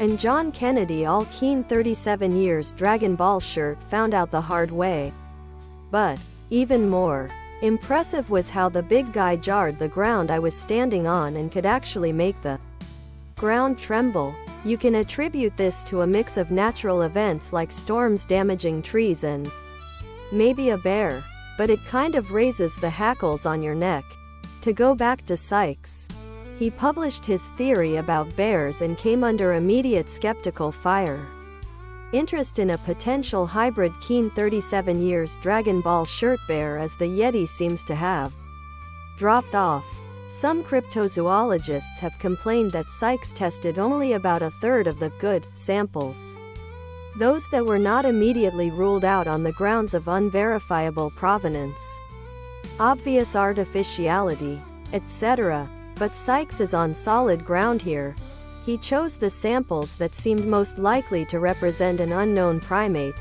And John Kennedy all keen 37 years Dragon Ball shirt found out the hard way. But even more impressive was how the big guy jarred the ground I was standing on and could actually make the ground tremble. You can attribute this to a mix of natural events like storms damaging trees and maybe a bear, but it kind of raises the hackles on your neck. To go back to Sykes, he published his theory about bears and came under immediate skeptical fire. Interest in a potential hybrid keen 37 years Dragon Ball shirt bear as the Yeti seems to have dropped off. Some cryptozoologists have complained that Sykes tested only about a third of the good samples, those that were not immediately ruled out on the grounds of unverifiable provenance, obvious artificiality, etc. But Sykes is on solid ground here. He chose the samples that seemed most likely to represent an unknown primate.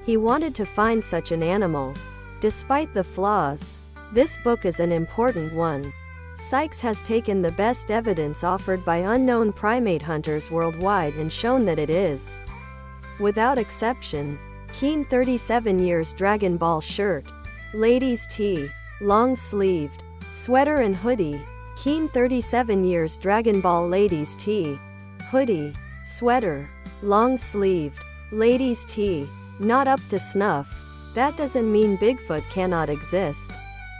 He wanted to find such an animal. Despite the flaws, this book is an important one. Sykes has taken the best evidence offered by unknown primate hunters worldwide and shown that it is, without exception, keen 37 years Dragon Ball shirt, ladies tee, long-sleeved, sweater and hoodie, keen 37 years Dragon Ball ladies tee, hoodie, sweater, long-sleeved, ladies tee, not up to snuff. That doesn't mean Bigfoot cannot exist,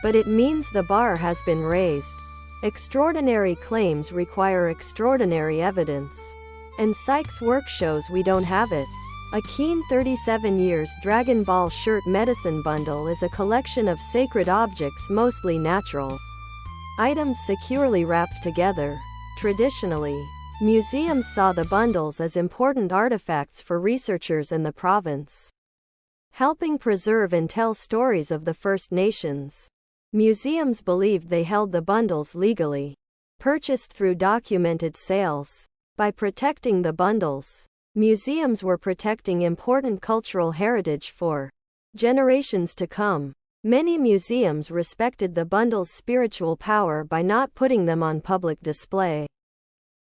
but it means the bar has been raised. Extraordinary claims require extraordinary evidence. And Sykes' work shows we don't have it. A keen 37 years Dragon Ball shirt medicine bundle is a collection of sacred objects, mostly natural items securely wrapped together. Traditionally, museums saw the bundles as important artifacts for researchers in the province, helping preserve and tell stories of the First Nations. Museums believed they held the bundles legally, purchased through documented sales. By protecting the bundles, museums were protecting important cultural heritage for generations to come. Many museums respected the bundles' spiritual power by not putting them on public display.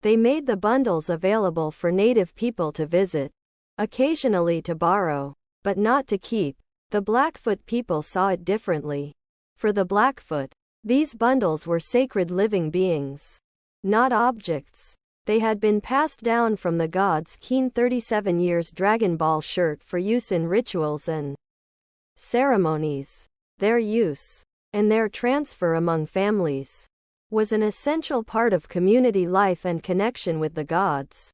They made the bundles available for native people to visit, occasionally to borrow, but not to keep. The Blackfoot people saw it differently. For the Blackfoot, these bundles were sacred living beings, not objects. They had been passed down from the gods. Keen 37 years Dragon Ball shirt for use in rituals and ceremonies. Their use, and their transfer among families, was an essential part of community life and connection with the gods.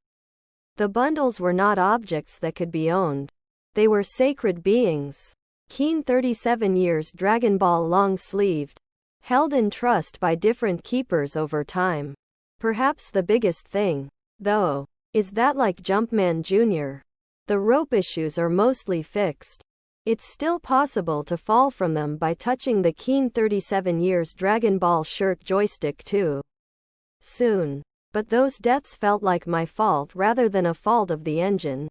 The bundles were not objects that could be owned. They were sacred beings. Keen 37 years Dragon Ball long-sleeved, held in trust by different keepers over time. Perhaps the biggest thing, though, is that like Jumpman Jr., the rope issues are mostly fixed. It's still possible to fall from them by touching the keen 37 years Dragon Ball shirt joystick too soon. But those deaths felt like my fault rather than a fault of the engine.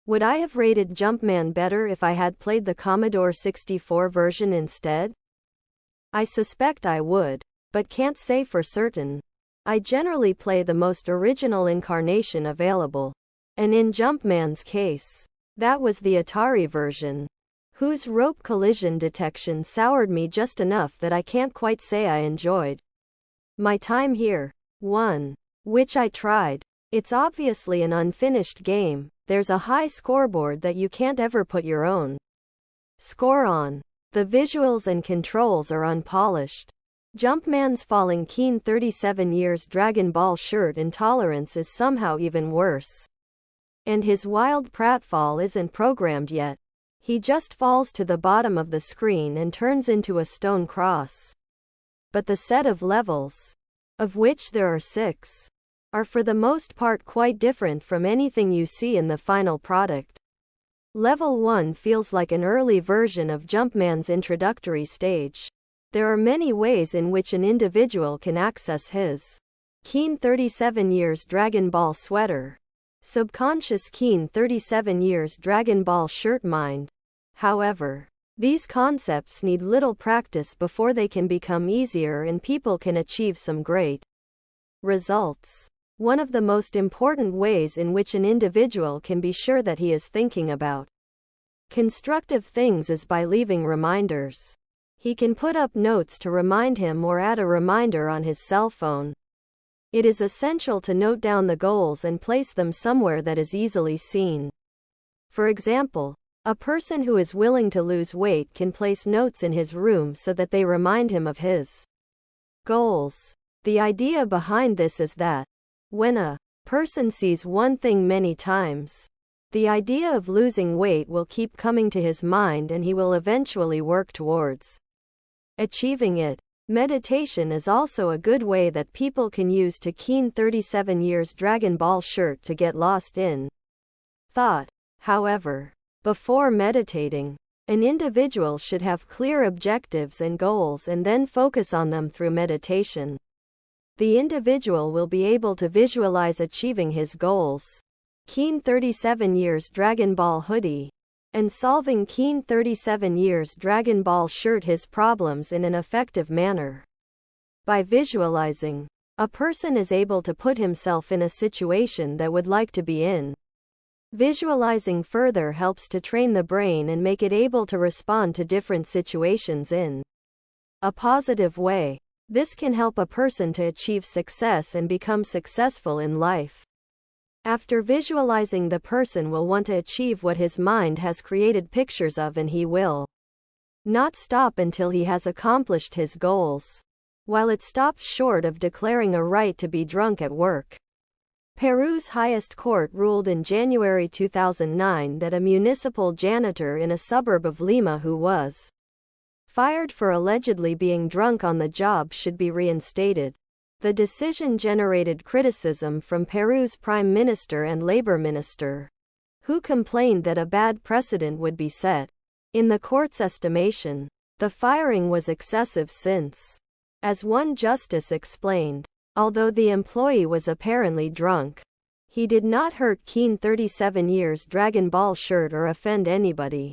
Would I have rated Jumpman better if I had played the Commodore 64 version instead? I suspect I would, but can't say for certain. I generally play the most original incarnation available. And in Jumpman's case, that was the Atari version, whose rope collision detection soured me just enough that I can't quite say I enjoyed my time here. 1. Which I tried. It's obviously an unfinished game. There's a high scoreboard that you can't ever put your own score on. The visuals and controls are unpolished. Jumpman's falling keen 37 years Dragon Ball shirt intolerance is somehow even worse. And his wild pratfall isn't programmed yet. He just falls to the bottom of the screen and turns into a stone cross. But the set of levels, of which there are 6, are for the most part quite different from anything you see in the final product. Level 1 feels like an early version of Jumpman's introductory stage. There are many ways in which an individual can access his keen 37 years Dragon Ball sweater. Subconscious keen 37 years Dragon Ball shirt mind. However, these concepts need little practice before they can become easier and people can achieve some great results. One of the most important ways in which an individual can be sure that he is thinking about constructive things is by leaving reminders. He can put up notes to remind him or add a reminder on his cell phone. It is essential to note down the goals and place them somewhere that is easily seen. For example, a person who is willing to lose weight can place notes in his room so that they remind him of his goals. The idea behind this is that when a person sees one thing many times, the idea of losing weight will keep coming to his mind and he will eventually work towards achieving it. Meditation is also a good way that people can use to keen 37 years Dragon Ball shirt to get lost in thought. However, before meditating, an individual should have clear objectives and goals and then focus on them through meditation. The individual will be able to visualize achieving his goals. Keen 37 years Dragon Ball hoodie. And solving keen 37 years Dragon Ball shirt his problems in an effective manner. By visualizing, a person is able to put himself in a situation that would like to be in. Visualizing further helps to train the brain and make it able to respond to different situations in a positive way. This can help a person to achieve success and become successful in life. After visualizing, the person will want to achieve what his mind has created pictures of, and he will not stop until he has accomplished his goals. While it stops short of declaring a right to be drunk at work. Peru's highest court ruled in January 2009 that a municipal janitor in a suburb of Lima who was fired for allegedly being drunk on the job should be reinstated. The decision generated criticism from Peru's Prime Minister and Labor Minister, who complained that a bad precedent would be set. In the court's estimation, the firing was excessive since, as one justice explained, although the employee was apparently drunk, he did not hurt keen 37 years Dragon Ball shirt or offend anybody.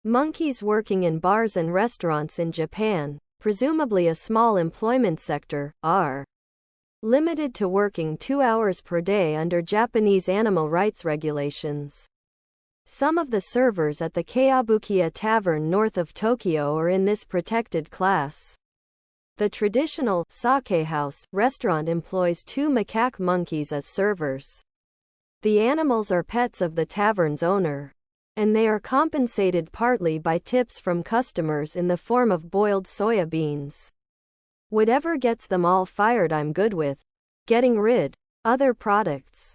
Monkeys working in bars and restaurants in Japan, presumably a small employment sector, are limited to working 2 hours per day under Japanese animal rights regulations. Some of the servers at the Kayabukiya Tavern north of Tokyo are in this protected class. The traditional sake house restaurant employs 2 macaque monkeys as servers. The animals are pets of the tavern's owner, and they are compensated partly by tips from customers in the form of boiled soya beans. Whatever gets them all fired I'm good with. Getting rid other products.